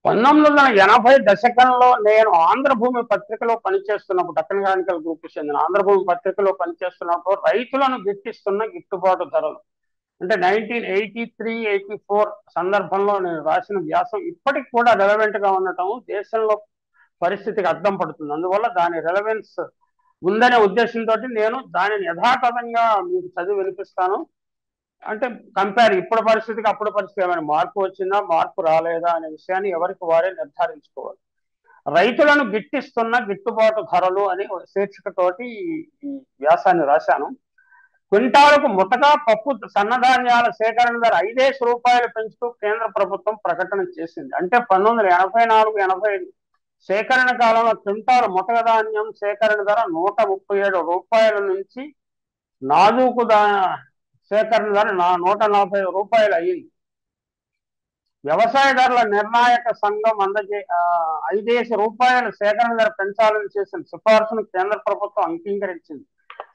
1980 దశకంలో నేను ఆంధ్రభూమి పత్రికలో పనిచేస్తున్నప్పుడు, దక్కన్ క్రానికల్ గ్రూప్ చెందిన ఆంధ్రభూమి పత్రికలో పనిచేస్తున్నప్పుడు రైతులను గిట్టిస్తున్న గిట్టుబాటు ధరలు అంటే 1983-84 సందర్భంలో నేను రాసిన వ్యాసం ఇప్పటికి కూడా రెలవెంట్ గా ఉండటం దేశంలో పరిస్థితికి అద్దం పడుతుంది. అందువల్ల దాని రెలవెన్స్ ఉందనే ఉద్దేశంతో నేను దానిని యథాతథంగా మీకు చదివి వినిపిస్తాను. అంటే కంపేర్ ఇప్పుడు పరిస్థితికి అప్పుడు పరిస్థితి ఏమైనా మార్పు వచ్చిందా, మార్పు రాలేదా అనే విషయాన్ని ఎవరికి వారే నిర్ధారించుకోవాలి. రైతులను గిట్టిస్తున్న గిట్టుబాటు ధరలు అని శీర్షికతోటి ఈ వ్యాసాన్ని రాశాను. క్వింటాలకు ముతగా పప్పు సన్నధాన్యాల సేకరణ ధర రూ. 5 పెంచుతూ కేంద్ర ప్రభుత్వం ప్రకటన చేసింది. అంటే 1984-85 సేకరణ కాలంలో క్వింటాలు ముతక ధాన్యం సేకరణ ధర రూ. 137 నుంచి నాజూకు సేకరణ ధర రూ. 140 అయ్యింది. వ్యవసాయదారుల నిర్ణాయక సంఘం రూ. 5 సేకరణ ధర పెంచాలని చేసిన సిఫార్సును కేంద్ర ప్రభుత్వం అంగీకరించింది.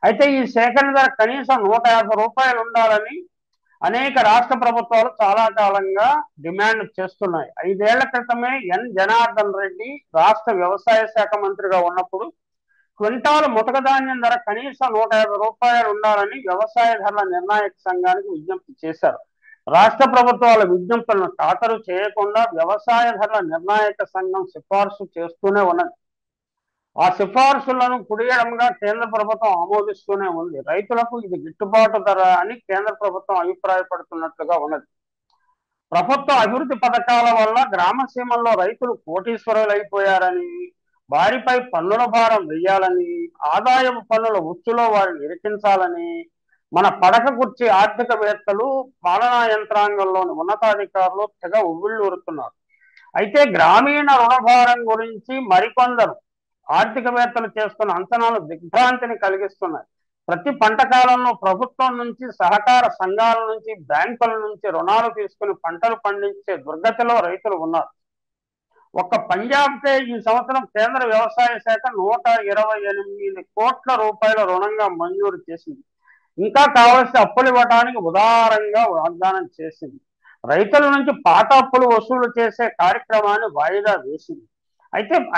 అయితే ఈ సేకరణ ధర కనీసం రూ. 150 ఉండాలని అనేక రాష్ట్ర ప్రభుత్వాలు చాలా కాలంగా డిమాండ్ చేస్తున్నాయి. 5 ఏళ్ల క్రితమే ఎన్ జనార్దన్ రెడ్డి రాష్ట్ర వ్యవసాయ శాఖ మంత్రిగా ఉన్నప్పుడు క్వింటాలు ముతక ధాన్యం ధర కనీసం రూ. 150 ఉండాలని వ్యవసాయ ధరల నిర్ణాయక సంఘానికి విజ్ఞప్తి చేశారు. రాష్ట్ర ప్రభుత్వాల విజ్ఞప్తులను ఖాతరు చేయకుండా వ్యవసాయ ధరల నిర్ణాయక సంఘం సిఫార్సు చేస్తూనే ఉన్నది. ఆ సిఫార్సులను కుడియడంగా కేంద్ర ప్రభుత్వం ఆమోదిస్తూనే ఉంది. రైతులకు ఇది గిట్టుబాటు ధర అని కేంద్ర ప్రభుత్వం అభిప్రాయపడుతున్నట్లుగా ఉన్నది. ప్రభుత్వ అభివృద్ధి పథకాల వల్ల గ్రామసీమల్లో రైతులు కోటీశ్వరులైపోయారని, వారిపై పన్నుల భారం వేయాలని, ఆదాయపు పన్నుల ఉచ్చులో వారిని ఇరికించాలని మన పడక కుర్చీ ఆర్థికవేత్తలు, పాలనా యంత్రాంగంలోని ఉన్నతాధికారులు తెగ ఉవ్విళ్ళూరుతున్నారు. అయితే గ్రామీణ రుణభారం గురించి మరికొందరు ఆర్థికవేత్తలు చేస్తున్న అంచనాలు దిగ్భ్రాంతిని కలిగిస్తున్నాయి. ప్రతి పంట కాలంలో ప్రభుత్వం నుంచి, సహకార సంఘాల నుంచి, బ్యాంకుల నుంచి రుణాలు తీసుకుని పంటలు పండించే దుర్గతిలో రైతులు ఉన్నారు. ఒక్క పంజాబ్కే ఈ సంవత్సరం కేంద్ర వ్యవసాయ శాఖ 128 కోట్ల రూపాయల రుణంగా మంజూరు చేసింది. ఇంకా కావలసిన అప్పులు ఇవ్వడానికి ఉదారంగా వాగ్దానం చేసింది. రైతుల నుంచి పాత అప్పులు వసూలు చేసే కార్యక్రమాన్ని వాయిదా వేసింది.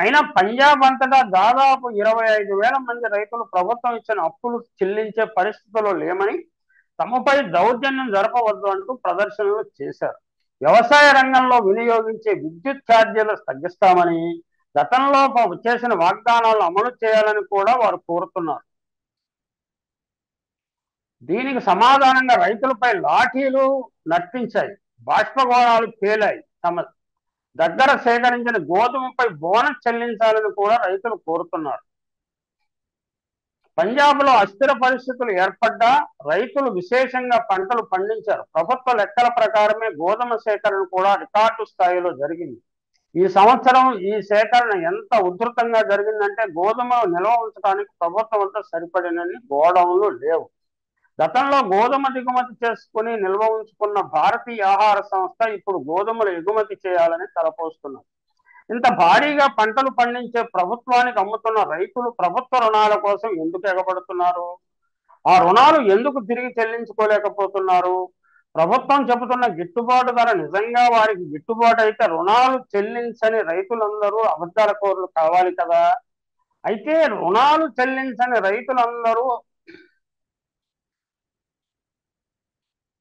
అయినా పంజాబ్ అంతటా దాదాపు 25,000 మంది రైతులు ప్రభుత్వం ఇచ్చిన అప్పులు చెల్లించే పరిస్థితుల్లో లేమని, తమపై దౌర్జన్యం జరపవద్దు అంటూ ప్రదర్శనలు చేశారు. వ్యవసాయ రంగంలో వినియోగించే విద్యుత్ ఛార్జీలు తగ్గిస్తామని, గతంలో చేసిన వాగ్దానాలను అమలు చేయాలని కూడా వారు కోరుతున్నారు. దీనికి సమాధానంగా రైతులపై లాఠీలు నర్తించాయి, బాష్పగోళాలు పేలాయి. తమ దగ్గర సేకరించిన గోధుమపై బోనస్ చెల్లించాలని కూడా రైతులు కోరుతున్నారు. పంజాబ్ లో అస్థిర పరిస్థితులు ఏర్పడ్డా రైతులు విశేషంగా పంటలు పండించారు. ప్రభుత్వ లెక్కల ప్రకారమే గోధుమ సేకరణ కూడా రికార్డు స్థాయిలో జరిగింది. ఈ సంవత్సరం ఈ సేకరణ ఎంత ఉధృతంగా జరిగిందంటే గోధుమ నిల్వ ఉంచడానికి ప్రభుత్వం అంతా సరిపడినన్ని గోడౌన్లు లేవు. గతంలో గోధుమ దిగుమతి చేసుకుని నిల్వ ఉంచుకున్న భారతీయ ఆహార సంస్థ ఇప్పుడు గోధుమలు ఎగుమతి చేయాలని తలపోస్తున్నారు. ఇంత భారీగా పంటలు పండించే ప్రభుత్వానికి అమ్ముతున్న రైతులు ప్రభుత్వ రుణాల కోసం ఎందుకు ఎగబడుతున్నారు? ఆ రుణాలు ఎందుకు తిరిగి చెల్లించుకోలేకపోతున్నారు? ప్రభుత్వం చెబుతున్న గిట్టుబాటు ధర నిజంగా వారికి గిట్టుబాటు అయితే రుణాలు చెల్లించని రైతులందరూ అబద్ధాల కోరులు కావాలి కదా. అయితే రుణాలు చెల్లించని రైతులందరూ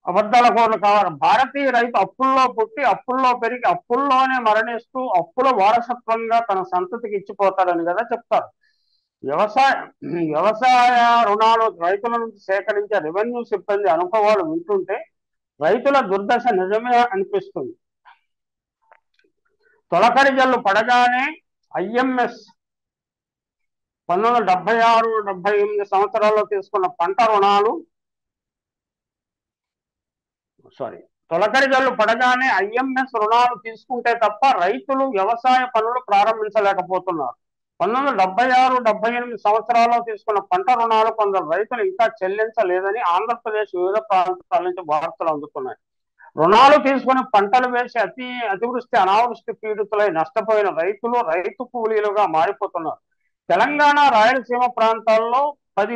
అబద్ధాల కోరలు కావాలి. భారతీయ రైతు అప్పుల్లో పుట్టి, అప్పుల్లో పెరిగి, అప్పుల్లోనే మరణిస్తూ, అప్పుల వారసత్వంగా తన సంతతికి ఇచ్చిపోతాడని కదా చెప్తారు. వ్యవసాయ రుణాలు రైతుల నుంచి సేకరించే రెవెన్యూ సిబ్బంది అనుభవాలు వింటుంటే రైతుల దుర్దశ నిజమే అనిపిస్తుంది. తొలకరి జల్లు పడగానే ఐఎంఎస్ 1976-78 సంవత్సరాల్లో తీసుకున్న పంట రుణాలు తొలకరి జల్లు పడగానే ఐఎంఎస్ రుణాలు తీసుకుంటే తప్ప రైతులు వ్యవసాయ పనులు ప్రారంభించలేకపోతున్నారు. 1976-78 సంవత్సరాల్లో తీసుకున్న పంట రుణాలు కొందరు రైతులు ఇంకా చెల్లించలేదని ఆంధ్రప్రదేశ్ వివిధ ప్రాంతాల నుంచి వార్తలు అందుతున్నాయి. రుణాలు తీసుకుని పంటలు వేసి అతివృష్టి అనావృష్టి పీడితులై నష్టపోయిన రైతులు రైతు కూలీలుగా మారిపోతున్నారు. తెలంగాణ, రాయలసీమ ప్రాంతాల్లో 10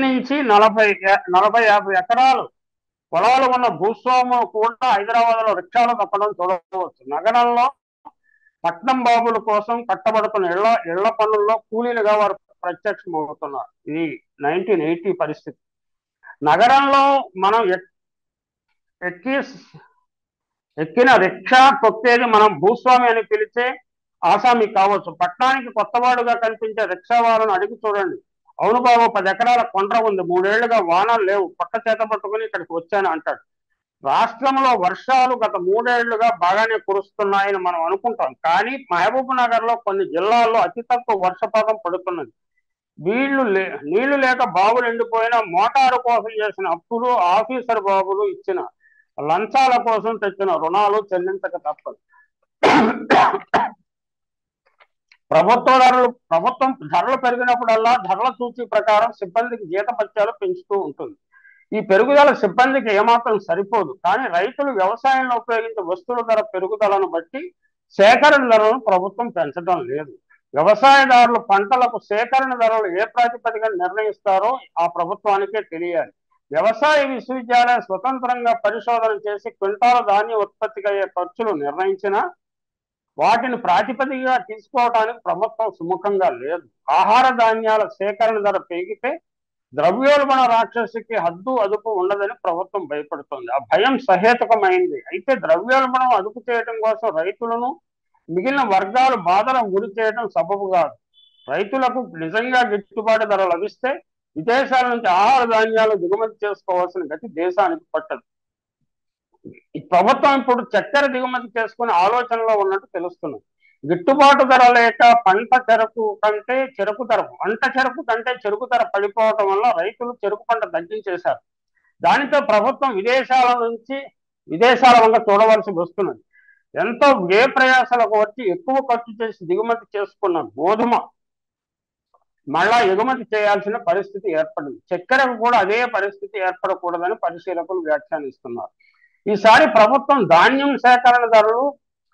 నుంచి 40-50 ఎకరాలు పొలాలు ఉన్న భూస్వాములు కూడా హైదరాబాద్ లో రిక్షాలు తప్పడం చూడవచ్చు. నగరంలో పట్నం బాబుల కోసం కట్టబడుతున్న ఇళ్ల పనుల్లో కూలీలుగా వారు ప్రత్యక్షమవుతున్నారు. ఇది 1980 పరిస్థితి. నగరంలో మనం ఎక్కి ఎక్కిన రిక్షా తొక్కేది మనం భూస్వామి అని పిలిచే ఆసామి కావచ్చు. పట్టణానికి కొత్తవాడుగా కనిపించే రిక్షా వాళ్ళను అడిగి చూడండి. అవును బాబు, 10 ఎకరాల కొండ్ర ఉంది, 3 ఏళ్లుగా వానలు లేవు, పక్క చేత పట్టుకుని ఇక్కడికి వచ్చాను అంటాడు. రాష్ట్రంలో వర్షాలు గత 3 ఏళ్లుగా బాగానే కురుస్తున్నాయని మనం అనుకుంటాం. కానీ మహబూబ్ నగర్ లో కొన్ని జిల్లాల్లో అతి తక్కువ వర్షపాతం పడుతున్నది. నీళ్లు లేక బావులు ఎండిపోయిన, మోటారు కోసం చేసిన అప్పులు, ఆఫీసర్ బాబులు ఇచ్చిన లంచాల కోసం తెచ్చిన రుణాలు చెల్లించక తప్పదు. ప్రభుత్వం ధరలు పెరిగినప్పుడల్లా ధరల సూచి ప్రకారం సిబ్బందికి జీతభత్యాలు పెంచుతూ ఉంటుంది. ఈ పెరుగుదల సిబ్బందికి ఏమాత్రం సరిపోదు. కానీ రైతులు వ్యవసాయంలో ఉపయోగించే వస్తువుల ధర పెరుగుదలను బట్టి సేకరణ ధరలను ప్రభుత్వం పెంచడం లేదు. వ్యవసాయదారులు పంటలకు సేకరణ ధరలు ఏ ప్రాతిపదికన నిర్ణయిస్తారో ఆ ప్రభుత్వానికే తెలియాలి. వ్యవసాయ విశ్వవిద్యాలయం స్వతంత్రంగా పరిశోధన చేసి క్వింటాల ధాన్యం ఉత్పత్తికి అయ్యే ఖర్చులు నిర్ణయించినా వాటిని ప్రాతిపదికగా తీసుకోవడానికి ప్రభుత్వం సుముఖంగా లేదు. ఆహార ధాన్యాల సేకరణ ధర పెరిగితే ద్రవ్యోల్బణ రాక్షసికి హద్దు అదుపు ఉండదని ప్రభుత్వం భయపడుతోంది. ఆ భయం సహేతుకమైంది. అయితే ద్రవ్యోల్బణం అదుపు చేయడం కోసం రైతులను, మిగిలిన వర్గాలు బాధలకు గురి చేయడం సబబు కాదు. రైతులకు నిజంగా గిట్టుబాటు ధర లభిస్తే విదేశాల నుంచి ఆహార ధాన్యాలు దిగుమతి చేసుకోవాల్సిన గతి దేశానికి పట్టదు. ఈ ప్రభుత్వం ఇప్పుడు చక్కెర దిగుమతి చేసుకునే ఆలోచనలో ఉన్నట్టు తెలుస్తున్నది. గిట్టుబాటు ధర లేక పంట చెరకు కంటే చెరుకు ధర పడిపోవటం వల్ల రైతులు చెరుకు పంట తగ్గించేశారు. దానితో ప్రభుత్వం విదేశాల వంక చూడవలసి వస్తున్నది. ఎంతో వ్యయ ప్రయాసాలకు వచ్చి ఎక్కువ ఖర్చు చేసి దిగుమతి చేసుకున్న గోధుమ మళ్ళా ఎగుమతి చేయాల్సిన పరిస్థితి ఏర్పడింది. చక్కెరకు కూడా అదే పరిస్థితి ఏర్పడకూడదని పరిశీలకులు వ్యాఖ్యానిస్తున్నారు. ఈసారి ప్రభుత్వం ధాన్యం సేకరణ ధరలు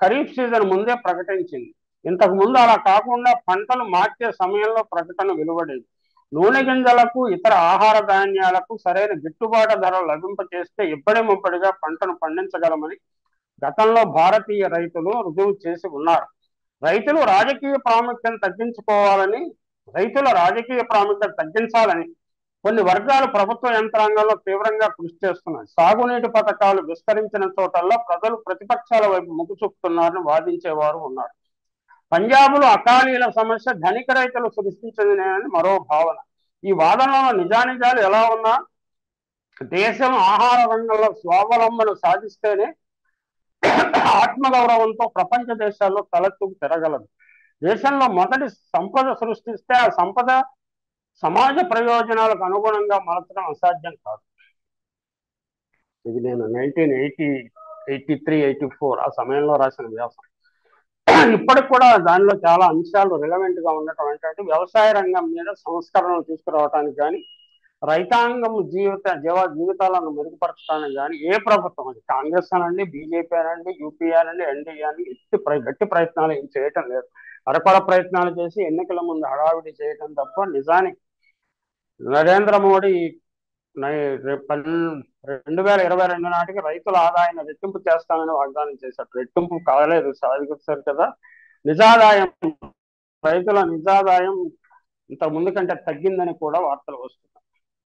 ఖరీఫ్ సీజన్ ముందే ప్రకటించింది. ఇంతకు ముందు అలా కాకుండా పంటలు మార్చే సమయంలో ప్రకటన వెలువడేది. నూనె గింజలకు, ఇతర ఆహార ధాన్యాలకు సరైన గిట్టుబాటు ధరలు లభింపచేస్తే ఇబ్బడిముబ్బడిగా పంటను పండించగలమని గతంలో భారతీయ రైతులు రుజువు చేసి ఉన్నారు. రైతుల రాజకీయ ప్రాముఖ్యత తగ్గించాలని కొన్ని వర్గాలు ప్రభుత్వ యంత్రాంగంలో తీవ్రంగా కృషి చేస్తున్నాయి. సాగునీటి పథకాలు విస్తరించిన చోటల్లో ప్రజలు ప్రతిపక్షాల వైపు మొగ్గు చూపుతున్నారని వాదించేవారు ఉన్నారు. పంజాబ్లో అకాలీల సమస్య ధనిక రైతులు సృష్టించిందని మరో భావన. ఈ వాదనలో నిజానిజాలు ఎలా ఉన్నా దేశం ఆహార రంగంలో స్వావలంబన సాధిస్తేనే ఆత్మగౌరవంతో ప్రపంచ దేశాల్లో తలెత్తుకు తిరగలదు. దేశంలో మొదటి సంపద సృష్టిస్తే ఆ సంపద సమాజ ప్రయోజనాలకు అనుగుణంగా మలచడం అసాధ్యం కాదు. ఇది నేను 1983-84 ఆ సమయంలో రాసిన వ్యాసం. ఇప్పటికి కూడా దానిలో చాలా అంశాలు రిలవెంట్ గా ఉండటం ఏంటంటే వ్యవసాయ రంగం మీద సంస్కరణలు తీసుకురావడానికి కానీ, రైతాంగం జీవితాలను మెరుగుపరచడానికి కానీ ఏ ప్రభుత్వం, అది కాంగ్రెస్ అనండి, బీజేపీ అనండి, యూపీ అనండి, ఎన్డీఏ అని గట్టి ప్రయత్నాలు ఏం చేయటం లేదు. అరకొర ప్రయత్నాలు చేసి ఎన్నికల ముందు హడావిడి చేయటం తప్ప నిజానికి నరేంద్ర మోడీ 2022 నాటికి రైతుల ఆదాయాన్ని రెట్టింపు చేస్తామని వాగ్దానం చేశారు. రెట్టింపు కాలేదు, సాధించారు కదా. రైతుల నిజాదాయం ఇంత ముందు కంటే తగ్గిందని కూడా వార్తలు వస్తున్నాయి.